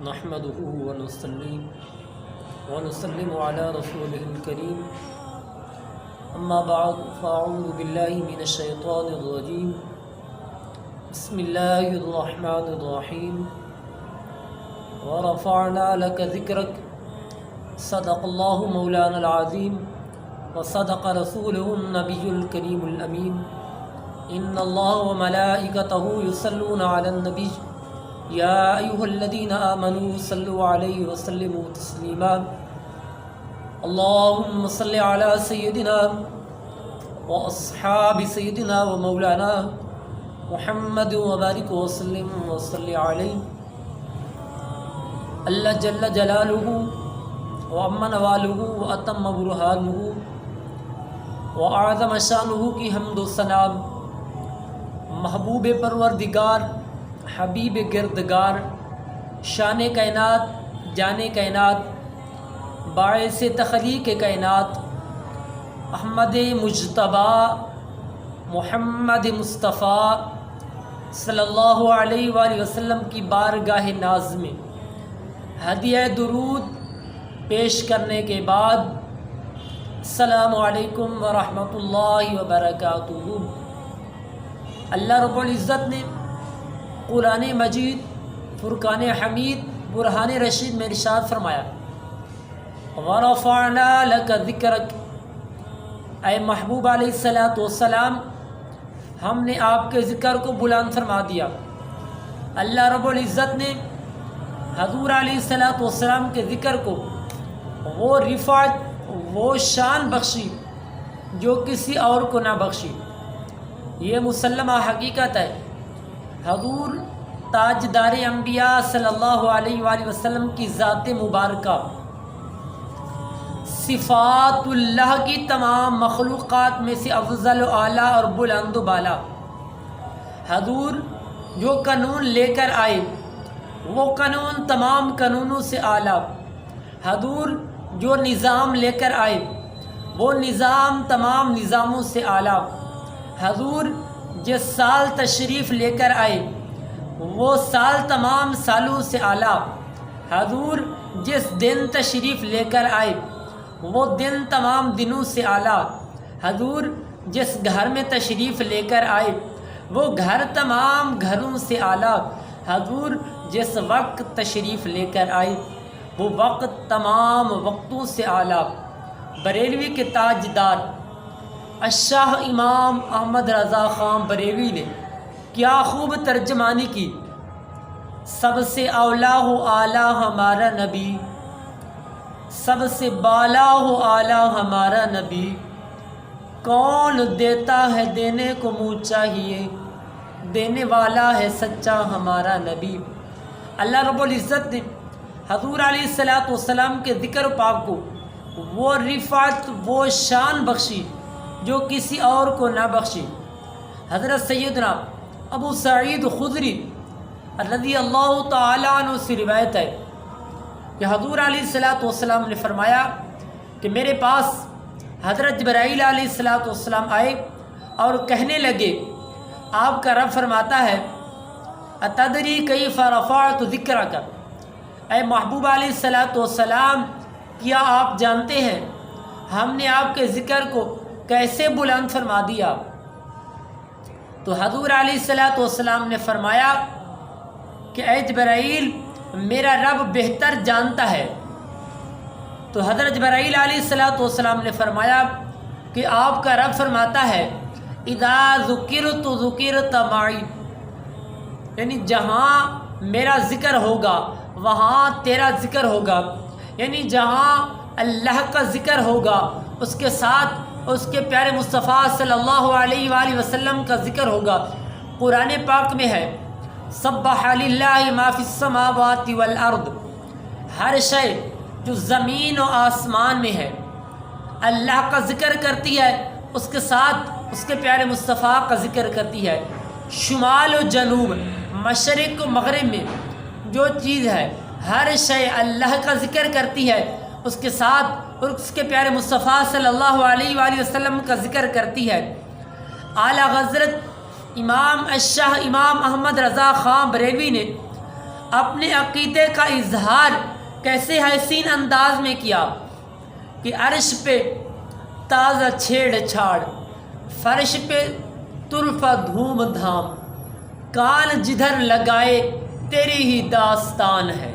نحمده ونسلم على رسوله الكريم اما بعد فاعوذ بالله من الشيطان الرجيم بسم الله الرحمن الرحيم ورفعنا لك ذكرك صدق الله مولانا العظيم وصدق رسوله النبي الكريم الأمين إن الله وملائكته يصلون على النبي يا أيها الذين آمنوا صلوا عليه وسلموا تسليما اللهم صل على سيدنا وأصحاب سيدنا ومولانا محمد وبارك وسلم وصل عليه اللہ جل جلالہ وعم نوالہ واتم برہانہ وأعظم شانہ کی حمد و ثنا محبوب پروردگار حبیب گردگار شان کائنات جان کائنات باعث تخلیق کائنات احمد مجتبی محمد مصطفیٰ صلی اللہ علیہ وآلہ وسلم کی بارگاہ ناز میں ہدیہ درود پیش کرنے کے بعد السلام علیکم ورحمۃ اللہ وبرکاتہ۔ اللہ رب العزت نے قرآن مجید فرقان حمید برہان رشید میں ارشاد فرمایا وَرَفَعْنَا لَكَ ذِكْرَكَ، اے محبوب علیہ السلام ہم نے آپ کے ذکر کو بلند فرما دیا۔ اللہ رب العزت نے حضور علیہ السلام کے ذکر کو وہ رفعت وہ شان بخشی جو کسی اور کو نہ بخشی۔ یہ مسلمہ حقیقت ہے، حضور تاجدار انبیاء صلی اللہ علیہ وآلہ وسلم کی ذات مبارکہ صفات اللہ کی تمام مخلوقات میں سے افضل و اعلیٰ اور بلند و بالا۔ حضور جو قانون لے کر آئے وہ قانون تمام قانونوں سے اعلیٰ۔ حضور جو نظام لے کر آئے وہ نظام تمام نظاموں سے اعلیٰ۔ حضور جس سال تشریف لے کر آئے وہ سال تمام سالوں سے اعلیٰ۔ حضور جس دن تشریف لے کر آئے وہ دن تمام دنوں سے اعلیٰ۔ حضور جس گھر میں تشریف لے کر آئے وہ گھر تمام گھروں سے اعلیٰ۔ حضور جس وقت تشریف لے کر آئے وہ وقت تمام وقتوں سے اعلیٰ۔ بریلوی کے تاجدار الشاہ امام احمد رضا خان بریلوی نے کیا خوب ترجمانی کی، سب سے اولیٰ و اعلیٰ ہمارا نبی، سب سے بالا و اعلیٰ ہمارا نبی، کون دیتا ہے دینے کو منہ چاہیے، دینے والا ہے سچا ہمارا نبی۔ اللہ رب العزت نے حضور علیہ السلام کے ذکر پاک کو وہ رفعت وہ شان بخشی جو کسی اور کو نہ بخشی۔ حضرت سیدنا ابو سعید خدری رضی اللہ تعالیٰ عنہ سے روایت ہے کہ حضور علیہ السلام نے فرمایا کہ میرے پاس حضرت جبرائیل علیہ السلام آئے اور کہنے لگے آپ کا رب فرماتا ہے اتدری کیف رفعت ذکرک، اے محبوب علیہ السلام کیا آپ جانتے ہیں ہم نے آپ کے ذکر کو کیسے بلند فرما دیا؟ تو حضور علیہ السلام نے فرمایا کہ اے جبرائیل میرا رب بہتر جانتا ہے۔ تو حضرت جبرائیل علیہ السلام نے فرمایا کہ آپ کا رب فرماتا ہے اذا ذکرت ذکرت معی، یعنی جہاں میرا ذکر ہوگا وہاں تیرا ذکر ہوگا، یعنی جہاں اللہ کا ذکر ہوگا اس کے ساتھ اس کے پیارے مصطفیٰ صلی اللہ علیہ وآلہ وسلم کا ذکر ہوگا۔ قرآن پاک میں ہے سبح للہ ما فی السماوات والارض، ہر شے جو زمین و آسمان میں ہے اللہ کا ذکر کرتی ہے، اس کے ساتھ اس کے پیارے مصطفیٰ کا ذکر کرتی ہے۔ شمال و جنوب مشرق و مغرب میں جو چیز ہے ہر شے اللہ کا ذکر کرتی ہے، اس کے ساتھ اور اس کے پیارے مصطفیٰ صلی اللہ علیہ وآلہ وسلم کا ذکر کرتی ہے۔ اعلیٰ حضرت امام الشاہ امام احمد رضا خان بریلوی نے اپنے عقیدے کا اظہار کیسے حسین انداز میں کیا کہ عرش پہ تازہ چھیڑ چھاڑ، فرش پہ طرفہ دھوم دھام، کان جدھر لگائے تیری ہی داستان ہے۔